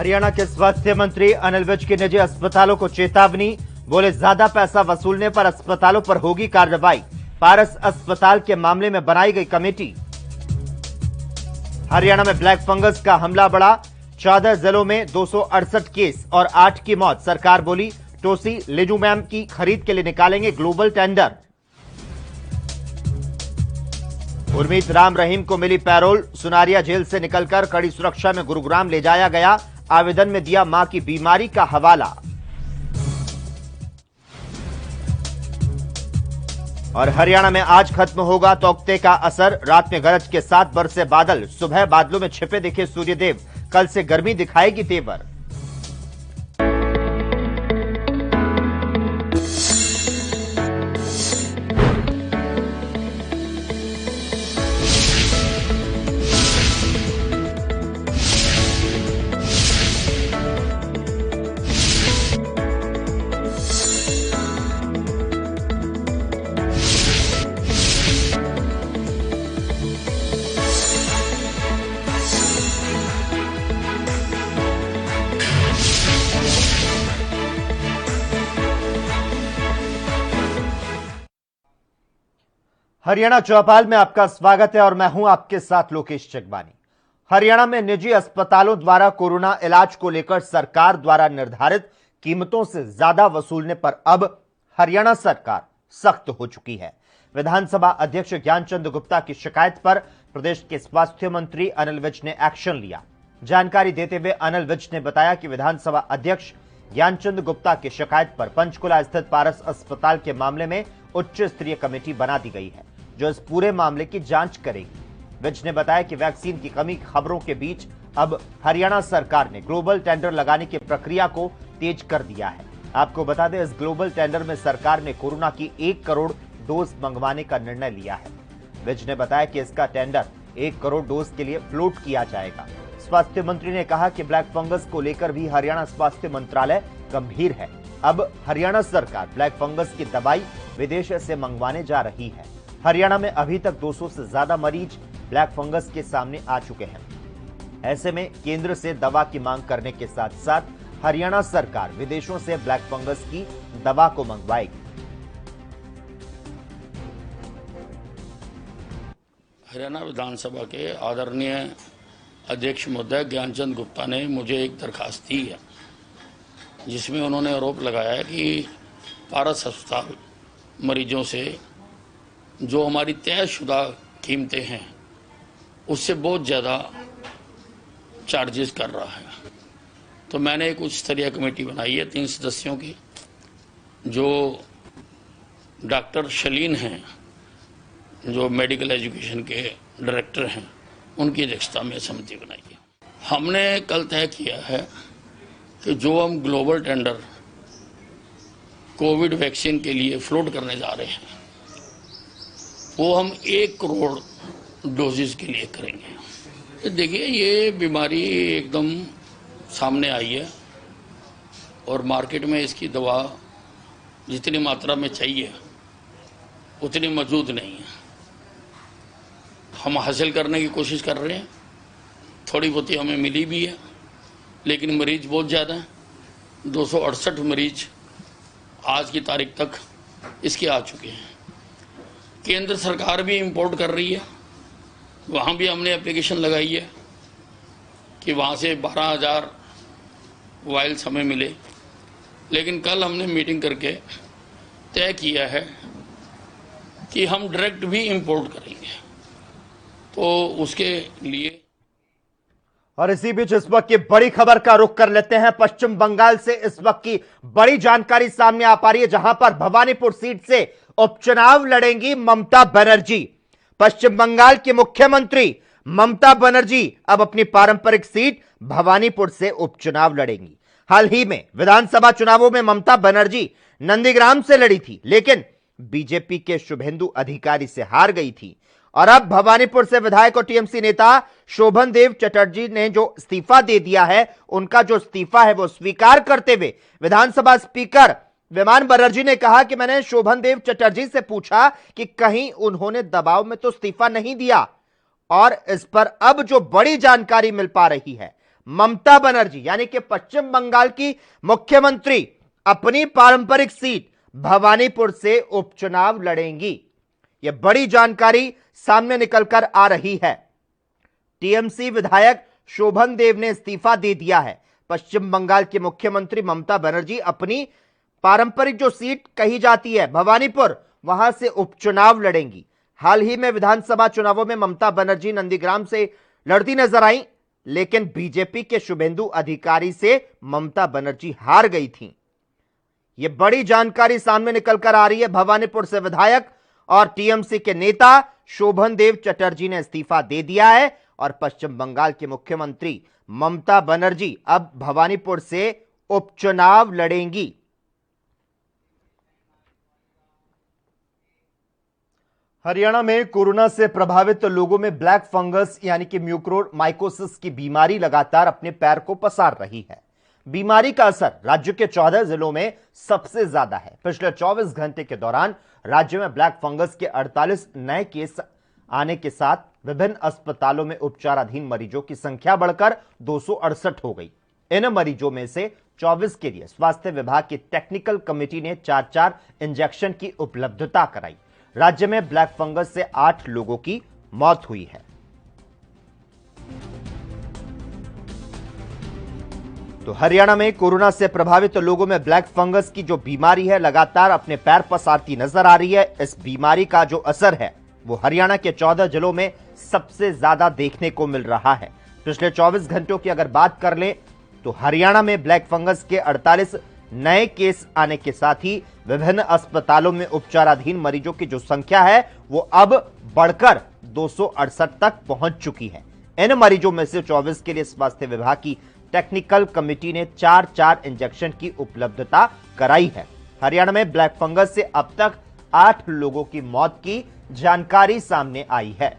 हरियाणा के स्वास्थ्य मंत्री अनिल विज की निजी अस्पतालों को चेतावनी, बोले ज्यादा पैसा वसूलने पर अस्पतालों पर होगी कार्रवाई। पारस अस्पताल के मामले में बनाई गई कमेटी। हरियाणा में ब्लैक फंगस का हमला बढ़ा, 14 जिलों में 268 केस और 8 की मौत। सरकार बोली टोसी लिजुमैम की खरीद के लिए निकालेंगे ग्लोबल टेंडर। उर्मीत राम रहीम को मिली पैरोल, सुनारिया जेल से निकलकर कड़ी सुरक्षा में गुरुग्राम ले जाया गया। आवेदन में दिया मां की बीमारी का हवाला। और हरियाणा में आज खत्म होगा तौकते का असर, रात में गरज के साथ बरसे बादल, सुबह बादलों में छिपे दिखे सूर्यदेव। कल से गर्मी दिखाएगी तेवर। हरियाणा चौपाल में आपका स्वागत है और मैं हूं आपके साथ लोकेश चकवानी। हरियाणा में निजी अस्पतालों द्वारा कोरोना इलाज को लेकर सरकार द्वारा निर्धारित कीमतों से ज्यादा वसूलने पर अब हरियाणा सरकार सख्त हो चुकी है। विधानसभा अध्यक्ष ज्ञानचंद गुप्ता की शिकायत पर प्रदेश के स्वास्थ्य मंत्री अनिल विज ने एक्शन लिया। जानकारी देते हुए अनिल विज ने बताया कि विधानसभा अध्यक्ष ज्ञानचंद गुप्ता की शिकायत पर पंचकुला स्थित पारस अस्पताल के मामले में उच्च स्तरीय कमेटी बना दी गई है जो इस पूरे मामले की जांच करेगी। विज ने बताया कि वैक्सीन की कमी खबरों के बीच अब हरियाणा सरकार ने ग्लोबल टेंडर लगाने की प्रक्रिया को तेज कर दिया है। आपको बता दें, इस ग्लोबल टेंडर में सरकार ने कोरोना की 1 करोड़ डोज मंगवाने का निर्णय लिया है। विज ने बताया कि इसका टेंडर 1 करोड़ डोज के लिए फ्लोट किया जाएगा। स्वास्थ्य मंत्री ने कहा कि ब्लैक फंगस को लेकर भी हरियाणा स्वास्थ्य मंत्रालय गंभीर है। अब हरियाणा सरकार ब्लैक फंगस की दवाई विदेश से मंगवाने जा रही है। हरियाणा में अभी तक 200 से ज्यादा मरीज ब्लैक फंगस के सामने आ चुके हैं। ऐसे में केंद्र से दवा की मांग करने के साथ साथ हरियाणा सरकार विदेशों से ब्लैक फंगस की दवा को मंगवाएगी। हरियाणा विधानसभा के आदरणीय अध्यक्ष महोदय ज्ञानचंद गुप्ता ने मुझे एक दरखास्त दी है जिसमें उन्होंने आरोप लगाया है कि पारस अस्पताल मरीजों से जो हमारी तयशुदा कीमतें हैं उससे बहुत ज़्यादा चार्जेस कर रहा है। तो मैंने एक उच्च स्तरीय कमेटी बनाई है 3 सदस्यों की, जो डॉक्टर शलीन हैं जो मेडिकल एजुकेशन के डायरेक्टर हैं, उनकी अध्यक्षता में समिति बनाई है। हमने कल तय किया है कि जो हम ग्लोबल टेंडर कोविड वैक्सीन के लिए फ्लोट करने जा रहे हैं वो हम 1 करोड़ डोजेस के लिए करेंगे। देखिए, ये बीमारी एकदम सामने आई है और मार्केट में इसकी दवा जितनी मात्रा में चाहिए उतनी मौजूद नहीं है। हम हासिल करने की कोशिश कर रहे हैं, थोड़ी बहुती हमें मिली भी है, लेकिन मरीज बहुत ज़्यादा हैं। 268 मरीज आज की तारीख तक इसके आ चुके हैं। केंद्र सरकार भी इंपोर्ट कर रही है, वहाँ भी हमने एप्लीकेशन लगाई है कि वहाँ से 12,000 वायल्स हमें मिले, लेकिन कल हमने मीटिंग करके तय किया है कि हम डायरेक्ट भी इंपोर्ट करेंगे। तो उसके लिए और इसी बीच इस वक्त की बड़ी खबर का रुख कर लेते हैं। पश्चिम बंगाल से इस वक्त की बड़ी जानकारी सामने आ पा रही है, जहां पर भवानीपुर सीट से उपचुनाव लड़ेंगी ममता बनर्जी। पश्चिम बंगाल की मुख्यमंत्री ममता बनर्जी अब अपनी पारंपरिक सीट भवानीपुर से उपचुनाव लड़ेंगी। हाल ही में विधानसभा चुनावों में ममता बनर्जी नंदीग्राम से लड़ी थी, लेकिन बीजेपी के शुभेंदु अधिकारी से हार गई थी। और अब भवानीपुर से विधायक और टीएमसी नेता शोभन देव चटर्जी ने जो इस्तीफा दे दिया है, उनका जो इस्तीफा है वो स्वीकार करते हुए विधानसभा स्पीकर विमान बनर्जी ने कहा कि मैंने शोभन देव चटर्जी से पूछा कि कहीं उन्होंने दबाव में तो इस्तीफा नहीं दिया। और इस पर अब जो बड़ी जानकारी मिल पा रही है, ममता बनर्जी यानी कि पश्चिम बंगाल की मुख्यमंत्री अपनी पारंपरिक सीट भवानीपुर से उपचुनाव लड़ेंगी। यह बड़ी जानकारी सामने निकलकर आ रही है। टीएमसी विधायक शोभन देव ने इस्तीफा दे दिया है। पश्चिम बंगाल की मुख्यमंत्री ममता बनर्जी अपनी पारंपरिक जो सीट कही जाती है भवानीपुर, वहां से उपचुनाव लड़ेंगी। हाल ही में विधानसभा चुनावों में ममता बनर्जी नंदीग्राम से लड़ती नजर आई, लेकिन बीजेपी के शुभेंदु अधिकारी से ममता बनर्जी हार गई थीं। यह बड़ी जानकारी सामने निकलकर आ रही है। भवानीपुर से विधायक और टीएमसी के नेता शोभन देव चटर्जी ने इस्तीफा दे दिया है और पश्चिम बंगाल के मुख्यमंत्री ममता बनर्जी अब भवानीपुर से उपचुनाव लड़ेंगी। हरियाणा में कोरोना से प्रभावित लोगों में ब्लैक फंगस यानी कि म्यूकोरमाइकोसिस की बीमारी लगातार अपने पैर को पसार रही है। बीमारी का असर राज्य के 14 जिलों में सबसे ज्यादा है। पिछले 24 घंटे के दौरान राज्य में ब्लैक फंगस के 48 नए केस आने के साथ विभिन्न अस्पतालों में उपचाराधीन मरीजों की संख्या बढ़कर 268 हो गई। इन मरीजों में से 24 के लिए स्वास्थ्य विभाग की टेक्निकल कमेटी ने 4-4 इंजेक्शन की उपलब्धता कराई। राज्य में ब्लैक फंगस से 8 लोगों की मौत हुई है। तो हरियाणा में कोरोना से प्रभावित लोगों में ब्लैक फंगस की जो बीमारी है लगातार अपने पैर पसारती नजर आ रही है। इस बीमारी का जो असर है वो हरियाणा के 14 जिलों में सबसे ज्यादा देखने को मिल रहा है। पिछले 24 घंटों की अगर बात कर लें तो हरियाणा में ब्लैक फंगस के 48 नए केस आने के साथ ही विभिन्न अस्पतालों में उपचाराधीन मरीजों की जो संख्या है वो अब बढ़कर 268 तक पहुंच चुकी है। इन मरीजों में से 24 के लिए स्वास्थ्य विभाग की टेक्निकल कमेटी ने 4-4 इंजेक्शन की उपलब्धता कराई है। हरियाणा में ब्लैक फंगस से अब तक 8 लोगों की मौत की जानकारी सामने आई है।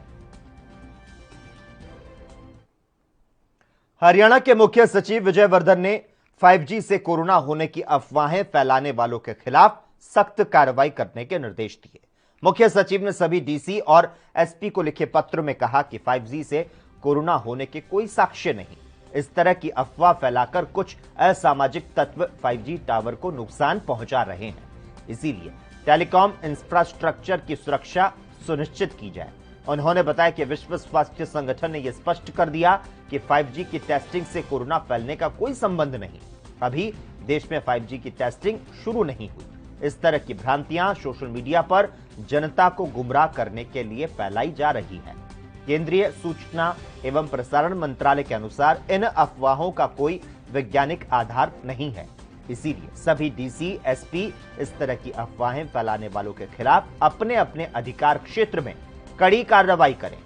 हरियाणा के मुख्य सचिव विजय वर्धन ने 5G से कोरोना होने की अफवाहें फैलाने वालों के खिलाफ सख्त कार्रवाई करने के निर्देश दिए। मुख्य सचिव ने सभी डीसी और एसपी को लिखे पत्र में कहा कि 5G से कोरोना होने के कोई साक्ष्य नहीं। इस तरह की अफवाह फैलाकर कुछ असामाजिक तत्व 5G टावर को नुकसान पहुंचा रहे हैं। इसीलिए टेलीकॉम इंफ्रास्ट्रक्चर की सुरक्षा सुनिश्चित की जाए। उन्होंने बताया कि विश्व स्वास्थ्य संगठन ने यह स्पष्ट कर दिया कि 5G की टेस्टिंग से कोरोना फैलने का कोई संबंध नहीं। अभी देश में 5G की टेस्टिंग शुरू नहीं हुई। इस तरह की भ्रांतियां सोशल मीडिया पर जनता को गुमराह करने के लिए फैलाई जा रही है। केंद्रीय सूचना एवं प्रसारण मंत्रालय के अनुसार इन अफवाहों का कोई वैज्ञानिक आधार नहीं है। इसीलिए सभी डीसी, एसपी इस तरह की अफवाहें फैलाने वालों के खिलाफ अपने अपने अधिकार क्षेत्र में कड़ी कार्रवाई करें।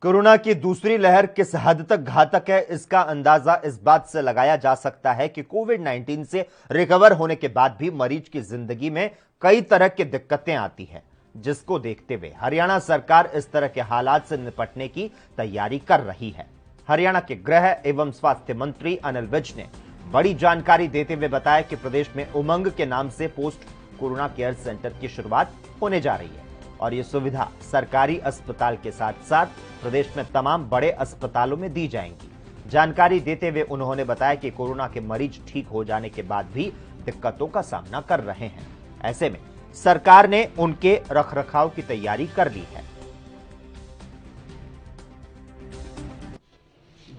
कोरोना की दूसरी लहर किस हद तक घातक है, इसका अंदाजा इस बात से लगाया जा सकता है कि कोविड-19 से रिकवर होने के बाद भी मरीज की जिंदगी में कई तरह की दिक्कतें आती हैं, जिसको देखते हुए हरियाणा सरकार इस तरह के हालात से निपटने की तैयारी कर रही है। हरियाणा के गृह एवं स्वास्थ्य मंत्री अनिल विज ने बड़ी जानकारी देते हुए बताया कि प्रदेश में उमंग के नाम से पोस्ट कोरोना केयर सेंटर की शुरुआत होने जा रही है और यह सुविधा सरकारी अस्पताल के साथ साथ प्रदेश में तमाम बड़े अस्पतालों में दी जाएंगी। जानकारी देते हुए उन्होंने बताया कि कोरोना के मरीज ठीक हो जाने के बाद भी दिक्कतों का सामना कर रहे हैं। ऐसे में सरकार ने उनके रखरखाव की तैयारी कर ली है।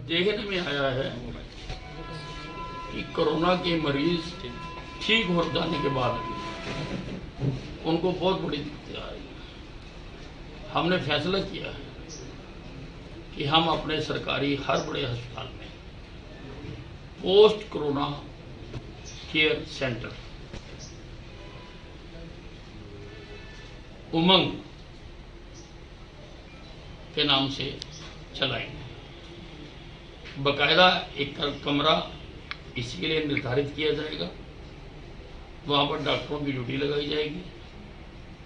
देखने में आया है कि कोरोना के मरीज ठीक हो जाने के बाद उनको बहुत बड़ी दिक्कतें आ रही हैं। हमने फैसला किया है कि हम अपने सरकारी हर बड़े अस्पताल में पोस्ट कोरोना केयर सेंटर उमंग के नाम से चलाएंगे। बकायदा एक कमरा इसके लिए निर्धारित किया जाएगा। वहाँ पर डॉक्टरों की ड्यूटी लगाई जाएगी।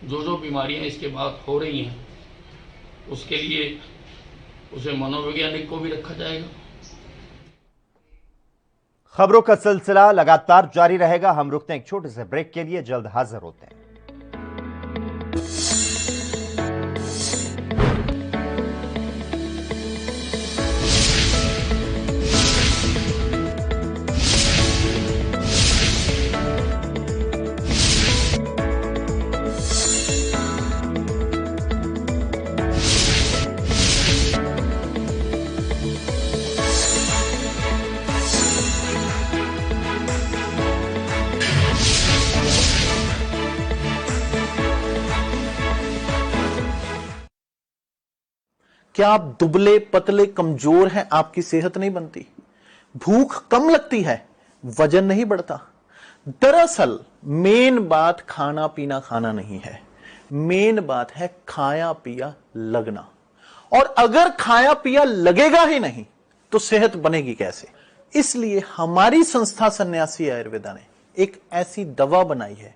जो जो बीमारियाँ इसके बाद हो रही हैं उसके लिए उसे मनोवैज्ञानिक को भी रखा जाएगा। खबरों का सिलसिला लगातार जारी रहेगा। हम रुकते हैं एक छोटे से ब्रेक के लिए, जल्द हाजिर होते हैं। क्या आप दुबले पतले कमजोर हैं, आपकी सेहत नहीं बनती? भूख कम लगती है, वजन नहीं बढ़ता? दरअसल मेन बात खाना पीना खाना नहीं है, मेन बात है खाया पिया लगना। और अगर खाया पिया लगेगा ही नहीं तो सेहत बनेगी कैसे? इसलिए हमारी संस्था सन्यासी आयुर्वेदा ने एक ऐसी दवा बनाई है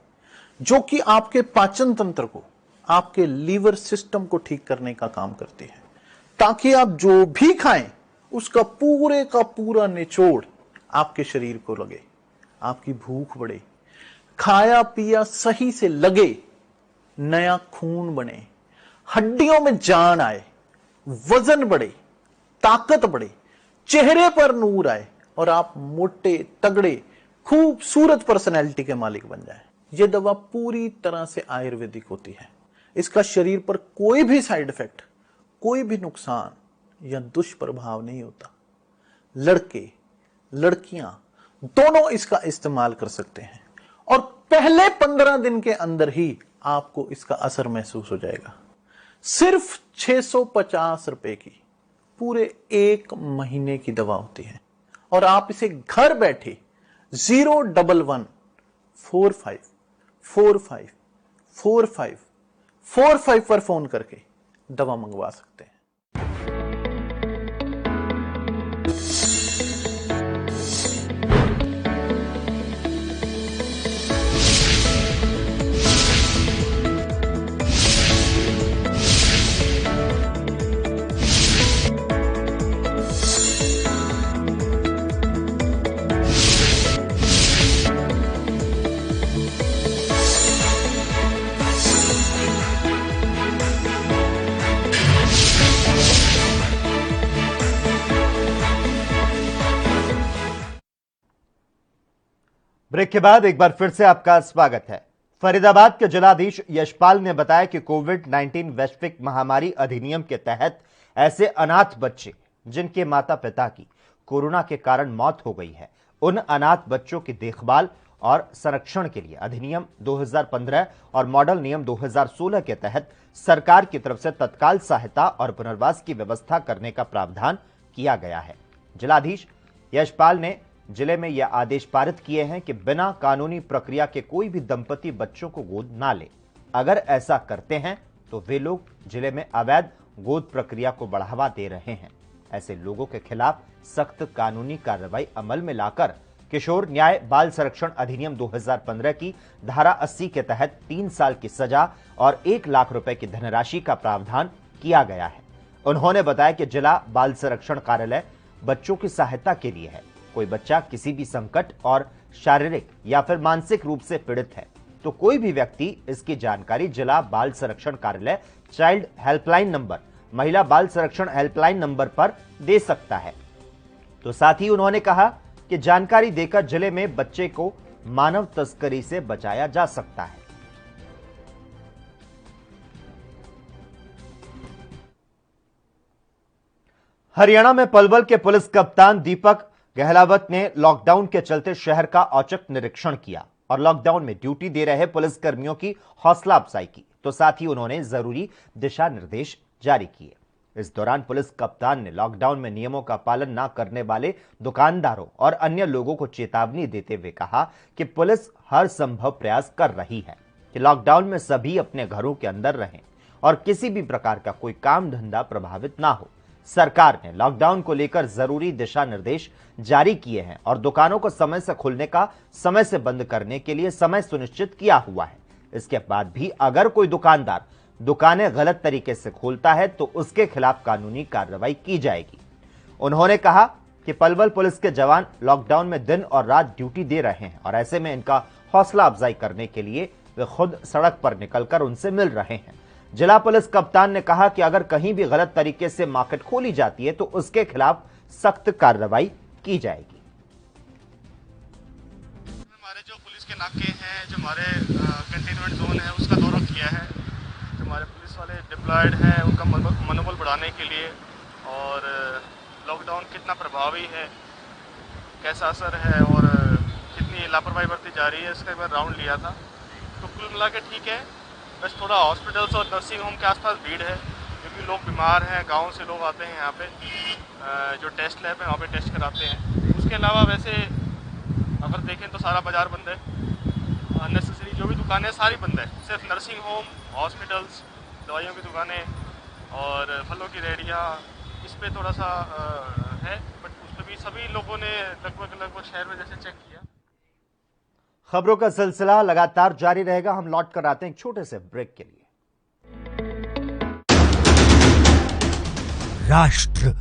जो कि आपके पाचन तंत्र को, आपके लीवर सिस्टम को ठीक करने का काम करती है, ताकि आप जो भी खाएं उसका पूरे का पूरा निचोड़ आपके शरीर को लगे, आपकी भूख बढ़े, खाया पिया सही से लगे, नया खून बने, हड्डियों में जान आए, वजन बढ़े, ताकत बढ़े, चेहरे पर नूर आए और आप मोटे तगड़े खूबसूरत पर्सनैलिटी के मालिक बन जाएं। यह दवा पूरी तरह से आयुर्वेदिक होती है। इसका शरीर पर कोई भी साइड इफेक्ट, कोई भी नुकसान या दुष्प्रभाव नहीं होता। लड़के लड़कियां दोनों इसका इस्तेमाल कर सकते हैं और पहले 15 दिन के अंदर ही आपको इसका असर महसूस हो जाएगा। सिर्फ 650 रुपए की पूरे 1 महीने की दवा होती है और आप इसे घर बैठे 01145454545 पर फोन करके दवा मंगवा सकते हैं। ब्रेक के बाद एक बार फिर से आपका स्वागत है। फरीदाबाद के जिलाधीश यशपाल ने बताया कि कोविड-19 वैश्विक महामारी अधिनियम के तहत ऐसे अनाथ बच्चे जिनके माता पिता की कोरोना के कारण मौत हो गई है, उन अनाथ बच्चों की देखभाल और संरक्षण के लिए अधिनियम 2015 और मॉडल नियम 2016 के तहत सरकार की तरफ से तत्काल सहायता और पुनर्वास की व्यवस्था करने का प्रावधान किया गया है। जिलाधीश यशपाल ने जिले में यह आदेश पारित किए हैं कि बिना कानूनी प्रक्रिया के कोई भी दंपति बच्चों को गोद ना ले। अगर ऐसा करते हैं तो वे लोग जिले में अवैध गोद प्रक्रिया को बढ़ावा दे रहे हैं। ऐसे लोगों के खिलाफ सख्त कानूनी कार्रवाई अमल में लाकर किशोर न्याय बाल संरक्षण अधिनियम 2015 की धारा 80 के तहत 3 साल की सजा और 1 लाख रुपए की धनराशि का प्रावधान किया गया है। उन्होंने बताया कि जिला बाल संरक्षण कार्यालय बच्चों की सहायता के लिए है। कोई बच्चा किसी भी संकट और शारीरिक या फिर मानसिक रूप से पीड़ित है तो कोई भी व्यक्ति इसकी जानकारी जिला बाल संरक्षण कार्यालय चाइल्ड हेल्पलाइन नंबर, महिला बाल संरक्षण हेल्पलाइन नंबर पर दे सकता है। तो साथ ही उन्होंने कहा कि जानकारी देकर जिले में बच्चे को मानव तस्करी से बचाया जा सकता है। हरियाणा में पलवल के पुलिस कप्तान दीपक गहलावत ने लॉकडाउन के चलते शहर का औचक निरीक्षण किया और लॉकडाउन में ड्यूटी दे रहे पुलिस कर्मियों की हौसला अफजाई की, तो साथ ही उन्होंने जरूरी दिशा निर्देश जारी किए। इस दौरान पुलिस कप्तान ने लॉकडाउन में नियमों का पालन न करने वाले दुकानदारों और अन्य लोगों को चेतावनी देते हुए कहा कि पुलिस हर संभव प्रयास कर रही है कि लॉकडाउन में सभी अपने घरों के अंदर रहें और किसी भी प्रकार का कोई काम धंधा प्रभावित ना हो। सरकार ने लॉकडाउन को लेकर जरूरी दिशा निर्देश जारी किए हैं और दुकानों को समय से खुलने का, समय से बंद करने के लिए समय सुनिश्चित किया हुआ है। इसके बाद भी अगर कोई दुकानदार दुकानें गलत तरीके से खोलता है तो उसके खिलाफ कानूनी कार्रवाई की जाएगी। उन्होंने कहा कि पलवल पुलिस के जवान लॉकडाउन में दिन और रात ड्यूटी दे रहे हैं और ऐसे में इनका हौसला अफजाई करने के लिए वे खुद सड़क पर निकलकर उनसे मिल रहे हैं। जिला पुलिस कप्तान ने कहा कि अगर कहीं भी गलत तरीके से मार्केट खोली जाती है तो उसके खिलाफ सख्त कार्रवाई की जाएगी। हमारे जो पुलिस के नाके हैं, जो हमारे कंटेनमेंट जोन है, उसका दौरा किया है। जो हमारे पुलिस वाले डिप्लॉयड हैं उनका मनोबल बढ़ाने के लिए और लॉकडाउन कितना प्रभावी है, कैसा असर है और कितनी लापरवाही बरती जा रही है, इसका एक बार राउंड लिया था। तो कुल मिला के ठीक है, बस थोड़ा हॉस्पिटल्स और नर्सिंग होम के आसपास भीड़ है भी लोग बीमार हैं, गाँव से लोग आते हैं यहाँ पे, जो टेस्ट लैब है वहाँ पे टेस्ट कराते हैं। उसके अलावा वैसे अगर देखें तो सारा बाज़ार बंद है, अननेसेसरी जो भी दुकानें सारी बंद है, सिर्फ नर्सिंग होम, हॉस्पिटल्स, दवाइयों की दुकानें और फलों की रेहड़ियाँ, इस पे थोड़ा सा है, बट उस पर भी सभी लोगों ने लगभग शहर में जैसे चेक किया। खबरों का सिलसिला लगातार जारी रहेगा। हम लौट कर आते हैं एक छोटे से ब्रेक के लिए। राष्ट्र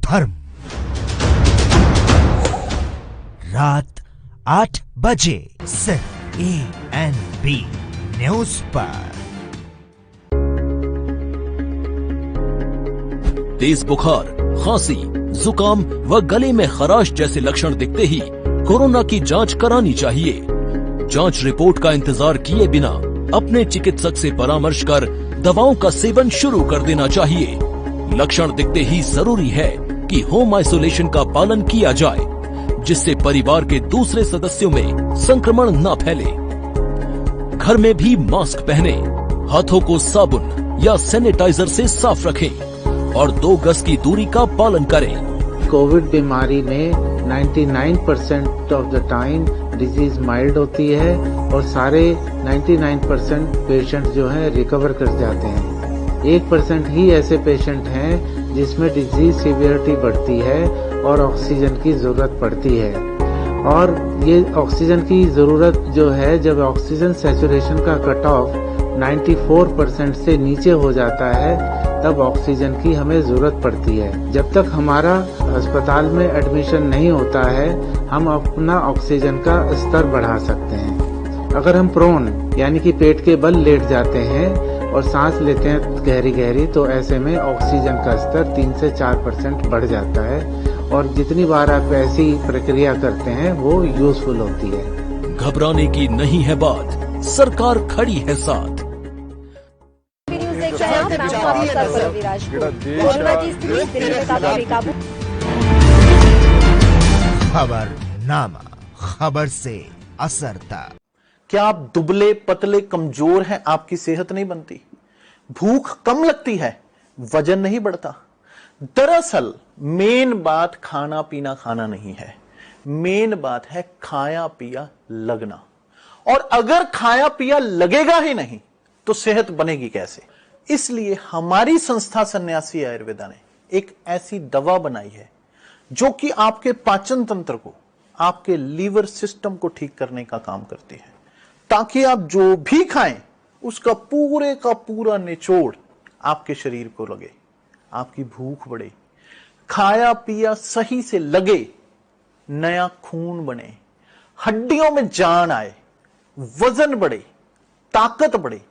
धर्म रात 8 बजे सिर्फ ANB न्यूज पर। तेज बुखार, खांसी, जुकाम व गले में खराश जैसे लक्षण दिखते ही कोरोना की जांच करानी चाहिए। जांच रिपोर्ट का इंतजार किए बिना अपने चिकित्सक से परामर्श कर दवाओं का सेवन शुरू कर देना चाहिए। लक्षण दिखते ही जरूरी है कि होम आइसोलेशन का पालन किया जाए, जिससे परिवार के दूसरे सदस्यों में संक्रमण न फैले। घर में भी मास्क पहने, हाथों को साबुन या सैनिटाइजर से साफ रखें और 2 गज की दूरी का पालन करें। कोविड बीमारी में 99% of the time disease mild होती है और सारे 99% पेशेंट जो हैं रिकवर कर जाते हैं। 1% ही ऐसे पेशेंट हैं जिसमें डिजीज सीवियरिटी बढ़ती है और ऑक्सीजन की जरूरत पड़ती है। और ये ऑक्सीजन की जरूरत जो है, जब ऑक्सीजन सैचुरेशन का कट ऑफ 94% से नीचे हो जाता है, तब ऑक्सीजन की हमें जरूरत पड़ती है। जब तक हमारा अस्पताल में एडमिशन नहीं होता है, हम अपना ऑक्सीजन का स्तर बढ़ा सकते हैं। अगर हम प्रोन यानी कि पेट के बल लेट जाते हैं और सांस लेते हैं गहरी गहरी, तो ऐसे में ऑक्सीजन का स्तर 3 से 4% बढ़ जाता है और जितनी बार आप ऐसी प्रक्रिया करते हैं वो यूजफुल होती है। घबराने की नहीं है बात, सरकार खड़ी है साथ। खबरनामा, खबर से असरता। क्या आप दुबले पतले कमजोर हैं? आपकी सेहत नहीं बनती, भूख कम लगती है, वजन नहीं बढ़ता। दरअसल मेन बात खाना पीना खाना नहीं है, मेन बात है खाया पिया लगना। और अगर खाया पिया लगेगा ही नहीं तो सेहत बनेगी कैसे? इसलिए हमारी संस्था सन्यासी आयुर्वेदा ने एक ऐसी दवा बनाई है जो कि आपके पाचन तंत्र को, आपके लीवर सिस्टम को ठीक करने का काम करती है, ताकि आप जो भी खाएं उसका पूरे का पूरा निचोड़ आपके शरीर को लगे, आपकी भूख बढ़े, खाया पिया सही से लगे, नया खून बने, हड्डियों में जान आए, वजन बढ़े, ताकत बढ़े,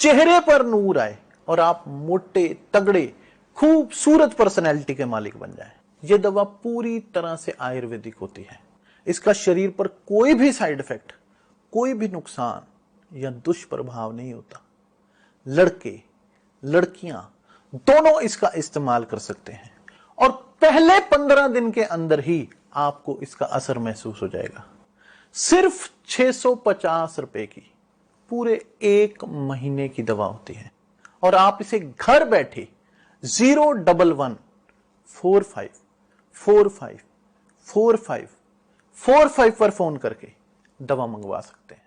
चेहरे पर नूर आए और आप मोटे तगड़े खूबसूरत पर्सनैलिटी के मालिक बन जाएं। यह दवा पूरी तरह से आयुर्वेदिक होती है। इसका शरीर पर कोई भी साइड इफेक्ट, कोई भी नुकसान या दुष्प्रभाव नहीं होता। लड़के लड़कियां दोनों इसका इस्तेमाल कर सकते हैं और पहले 15 दिन के अंदर ही आपको इसका असर महसूस हो जाएगा। सिर्फ 650 रुपए की पूरे 1 महीने की दवा होती है और आप इसे घर बैठे 01145454545 पर फोन करके दवा मंगवा सकते हैं।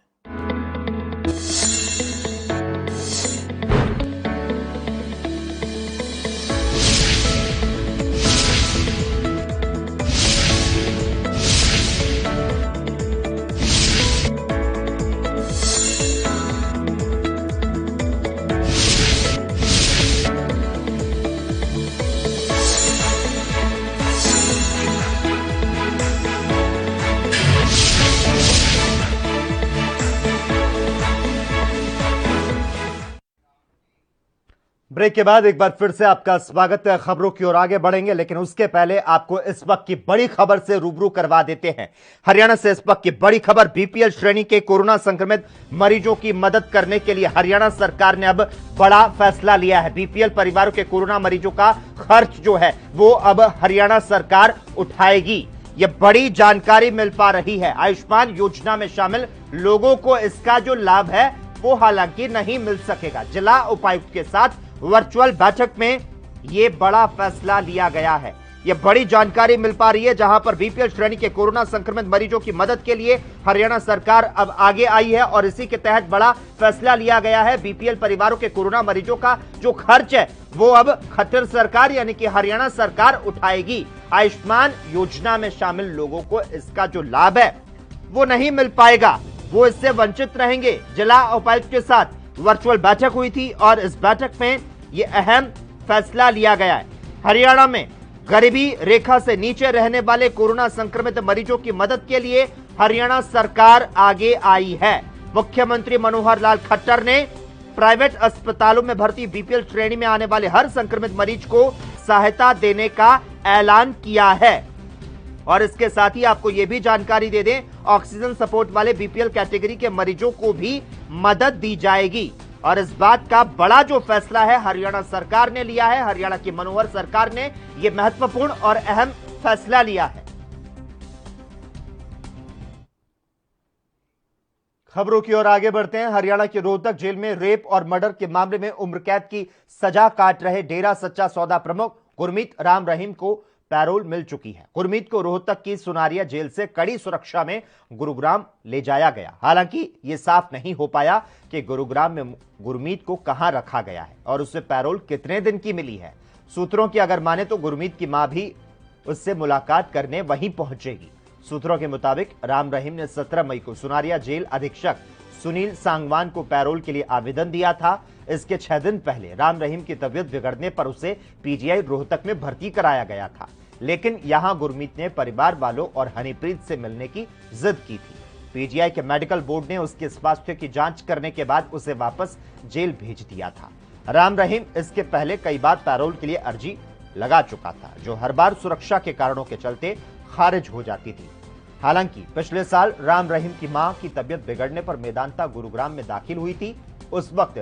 ब्रेक के बाद एक बार फिर से आपका स्वागत है। खबरों की ओर आगे बढ़ेंगे, लेकिन उसके पहले आपको इस वक्त की बड़ी खबर से रूबरू करवा देते हैं। हरियाणा से इस वक्त की बड़ी खबर, बीपीएल श्रेणी के कोरोना संक्रमित मरीजों की मदद करने के लिए हरियाणा सरकार ने अब बड़ा फैसला लिया है। बीपीएल परिवारों के कोरोना मरीजों का खर्च जो है वो अब हरियाणा सरकार उठाएगी। यह बड़ी जानकारी मिल पा रही है। आयुष्मान योजना में शामिल लोगों को इसका जो लाभ है वो हालांकि नहीं मिल सकेगा। जिला उपायुक्त के साथ वर्चुअल बैठक में ये बड़ा फैसला लिया गया है। ये बड़ी जानकारी मिल पा रही है, जहां पर बीपीएल श्रेणी के कोरोना संक्रमित मरीजों की मदद के लिए हरियाणा सरकार अब आगे आई है और इसी के तहत बड़ा फैसला लिया गया है। बीपीएल परिवारों के कोरोना मरीजों का जो खर्च है वो अब खट्टर सरकार यानी कि हरियाणा सरकार उठाएगी। आयुष्मान योजना में शामिल लोगों को इसका जो लाभ है वो नहीं मिल पाएगा, वो इससे वंचित रहेंगे। जिला उपायुक्त के साथ वर्चुअल बैठक हुई थी और इस बैठक में ये अहम फैसला लिया गया है। हरियाणा में गरीबी रेखा से नीचे रहने वाले कोरोना संक्रमित मरीजों की मदद के लिए हरियाणा सरकार आगे आई है। मुख्यमंत्री मनोहर लाल खट्टर ने प्राइवेट अस्पतालों में भर्ती बीपीएल श्रेणी में आने वाले हर संक्रमित मरीज को सहायता देने का ऐलान किया है। और इसके साथ ही आपको यह भी जानकारी दे दें, ऑक्सीजन सपोर्ट वाले बीपीएल कैटेगरी के मरीजों को भी मदद दी जाएगी। और इस बात का बड़ा जो फैसला है हरियाणा सरकार ने लिया है, हरियाणा की मनोहर सरकार ने यह महत्वपूर्ण और अहम फैसला लिया है। खबरों की ओर आगे बढ़ते हैं। हरियाणा के रोहतक जेल में रेप और मर्डर के मामले में उम्र कैद की सजा काट रहे डेरा सच्चा सौदा प्रमुख गुरमीत राम रहीम को पैरोल मिल चुकी है। गुरमीत को रोहतक की सुनारिया जेल से कड़ी सुरक्षा में गुरुग्राम ले जाया गया। हालांकि यह साफ नहीं हो पाया कि गुरुग्राम में गुरमीत को कहां रखा गया है और उसे पैरोल कितने दिन की मिली है। सूत्रों की अगर माने तो गुरमीत की मां भी उससे मुलाकात करने वहीं पहुंचेगी। सूत्रों के मुताबिक राम रहीम ने 17 मई को सुनारिया जेल अधीक्षक सुनील सांगवान को पैरोल के लिए आवेदन दिया था। इसके 6 दिन पहले राम रहीम की तबीयत बिगड़ने पर उसे पीजीआई रोहतक में भर्ती कराया गया था, लेकिन यहां गुरमीत ने परिवार वालों और हनीप्रीत से मिलने की जिद की थी। पीजीआई के मेडिकल बोर्ड ने उसके स्वास्थ्य की जांच करने के बाद उसे वापस जेल भेज दिया था। राम रहीम इसके पहले कई बार पैरोल के लिए अर्जी लगा चुका था, जो हर बार सुरक्षा के कारणों के चलते खारिज हो जाती थी। हालांकि पिछले साल राम रहीम की मां की तबीयत बिगड़ने पर मेदांता गुरुग्राम में दाखिल हुई थी। उस वक्त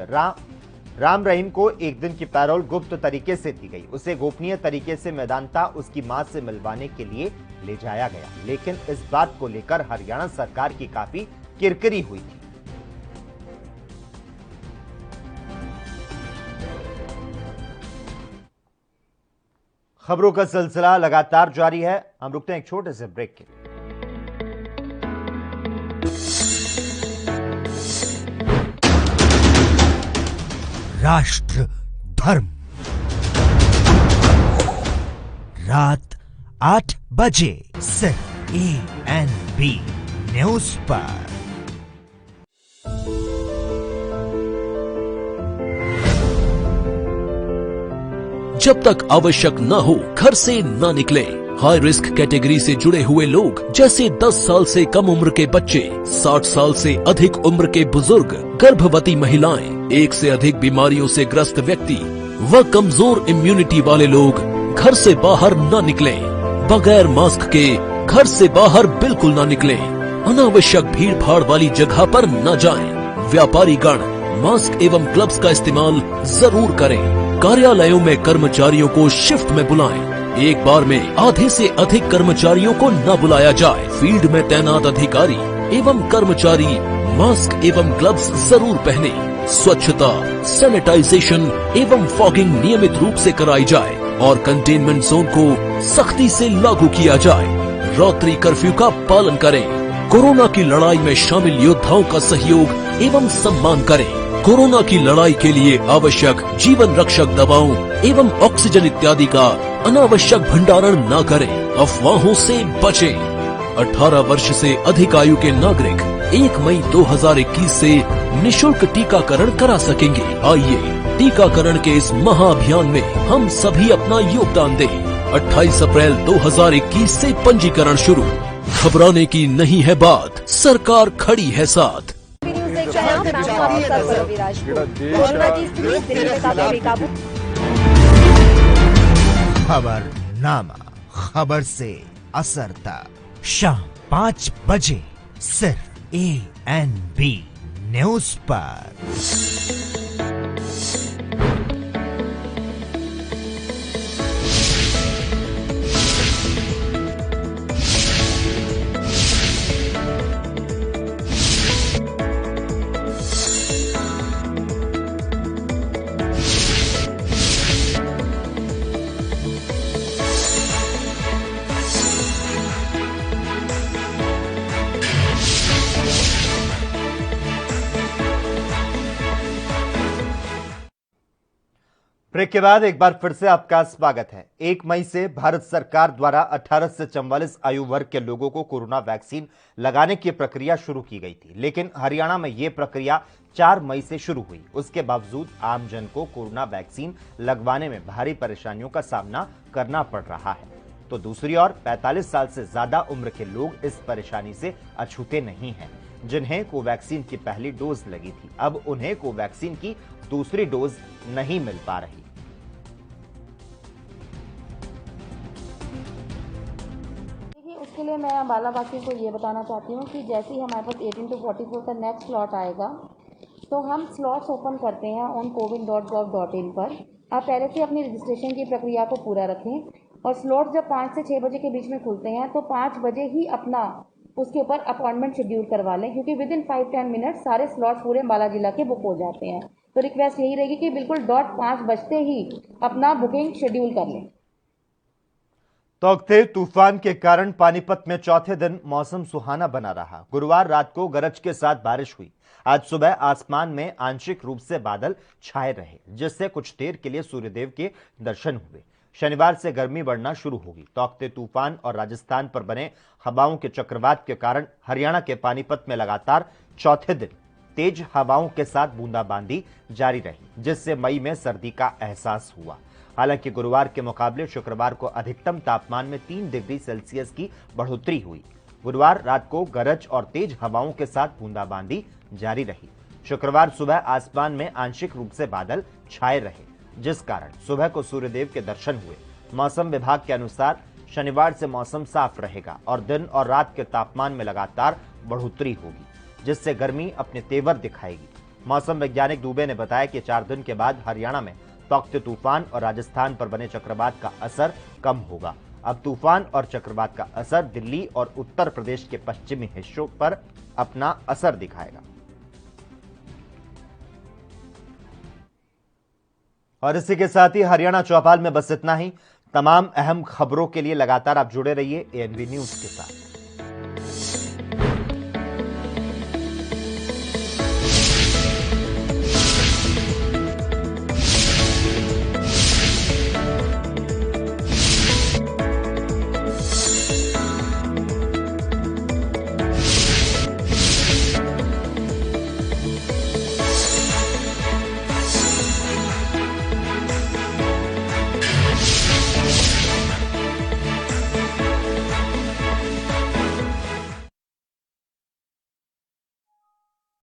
राम रहीम को एक दिन की पैरोल गुप्त तरीके से दी गई। उसे गोपनीय तरीके से मेदांता उसकी मां से मिलवाने के लिए ले जाया गया, लेकिन इस बात को लेकर हरियाणा सरकार की काफी किरकिरी हुई थी। खबरों का सिलसिला लगातार जारी है। हम रुकते हैं एक छोटे से ब्रेक के लिए। राष्ट्र धर्म रात 8 बजे सिर्फ ANB न्यूज पर। जब तक आवश्यक न हो घर से न निकले। हाई रिस्क कैटेगरी से जुड़े हुए लोग जैसे 10 साल से कम उम्र के बच्चे, 60 साल से अधिक उम्र के बुजुर्ग, गर्भवती महिलाएं, एक से अधिक बीमारियों से ग्रस्त व्यक्ति व कमजोर इम्यूनिटी वाले लोग घर से बाहर न निकलें। बगैर मास्क के घर से बाहर बिल्कुल न निकलें। अनावश्यक भीड़ भाड़ वाली जगह पर न जाएं। व्यापारी गण मास्क एवं ग्लव्स का इस्तेमाल जरूर करें। कार्यालयों में कर्मचारियों को शिफ्ट में बुलाएं। एक बार में आधे से अधिक कर्मचारियों को न बुलाया जाए। फील्ड में तैनात अधिकारी एवं कर्मचारी मास्क एवं ग्लव्स जरूर पहने। स्वच्छता, सैनिटाइजेशन एवं फॉगिंग नियमित रूप से कराई जाए और कंटेनमेंट जोन को सख्ती से लागू किया जाए। रात्रि कर्फ्यू का पालन करें। कोरोना की लड़ाई में शामिल योद्धाओं का सहयोग एवं सम्मान करें। कोरोना की लड़ाई के लिए आवश्यक जीवन रक्षक दवाओं एवं ऑक्सीजन इत्यादि का अनावश्यक भंडारण न करें। अफवाहों से बचें। 18 वर्ष से अधिक आयु के नागरिक 1 मई 2021 से निशुल्क टीकाकरण करा सकेंगे। आइए टीकाकरण के इस महाअभियान में हम सभी अपना योगदान दें। 28 अप्रैल 2021 से पंजीकरण शुरू। घबराने की नहीं है बात, सरकार खड़ी है साथ। खबरनामा, खबर से असर तक शाम 5 बजे सिर्फ ANB न्यूज पर। ब्रेक के बाद एक बार फिर से आपका स्वागत है। 1 मई से भारत सरकार द्वारा 18 से 44 आयु वर्ग के लोगों को कोरोना वैक्सीन लगाने की प्रक्रिया शुरू की गई थी, लेकिन हरियाणा में यह प्रक्रिया 4 मई से शुरू हुई। उसके बावजूद आमजन को कोरोना वैक्सीन लगवाने में भारी परेशानियों का सामना करना पड़ रहा है। तो दूसरी ओर 45 साल से ज्यादा उम्र के लोग इस परेशानी से अछूते नहीं हैं, जिन्हें कोवैक्सीन की पहली डोज लगी थी। अब उन्हें कोवैक्सीन की दूसरी डोज नहीं मिल पा रही। उसके लिए मैं अम्बाला वासियों को ये बताना चाहती हूँ कि जैसे ही हमारे पास 18 to 44 का नेक्स्ट स्लॉट आएगा तो हम स्लॉट्स ओपन करते हैं ऑन cowin.gov.in पर। आप पहले से अपनी रजिस्ट्रेशन की प्रक्रिया को पूरा रखें और स्लॉट जब 5 से 6 बजे के बीच में खुलते हैं तो 5 बजे ही अपना उसके ऊपर अपॉइंटमेंट शेड्यूल करवा लें, क्योंकि विद इन 5-10 मिनट सारे स्लॉट्स पूरे अम्बाला जिला के बुक हो जाते हैं। तो रिक्वेस्ट यही रहेगी कि बिल्कुल डॉट 5 बजते ही अपना बुकिंग शेड्यूल कर लें। तौकते तूफान के कारण पानीपत में चौथे दिन मौसम सुहाना बना रहा। गुरुवार रात को गरज के साथ बारिश हुई। आज सुबह आसमान में आंशिक रूप से बादल छाए रहे, जिससे कुछ देर के लिए सूर्यदेव के दर्शन हुए। शनिवार से गर्मी बढ़ना शुरू होगी। तौकते तूफान और राजस्थान पर बने हवाओं के चक्रवात के कारण हरियाणा के पानीपत में लगातार चौथे दिन तेज हवाओं के साथ बूंदाबांदी जारी रही, जिससे मई में सर्दी का एहसास हुआ। हालांकि गुरुवार के मुकाबले शुक्रवार को अधिकतम तापमान में 3 डिग्री सेल्सियस की बढ़ोतरी हुई। गुरुवार रात को गरज और तेज हवाओं के साथ बूंदाबांदी जारी रही। शुक्रवार सुबह आसमान में आंशिक रूप से बादल छाए रहे, जिस कारण सुबह को सूर्यदेव के दर्शन हुए। मौसम विभाग के अनुसार शनिवार से मौसम साफ रहेगा और दिन और रात के तापमान में लगातार बढ़ोतरी होगी, जिससे गर्मी अपने तेवर दिखाएगी। मौसम वैज्ञानिक दुबे ने बताया कि 4 दिन के बाद हरियाणा में तौकते तूफान और राजस्थान पर बने चक्रवात का असर कम होगा। अब तूफान और चक्रवात का असर दिल्ली और उत्तर प्रदेश के पश्चिमी हिस्सों पर अपना असर दिखाएगा। और इसी के साथ ही हरियाणा चौपाल में बस इतना ही। तमाम अहम खबरों के लिए लगातार आप जुड़े रहिए ANV न्यूज के साथ।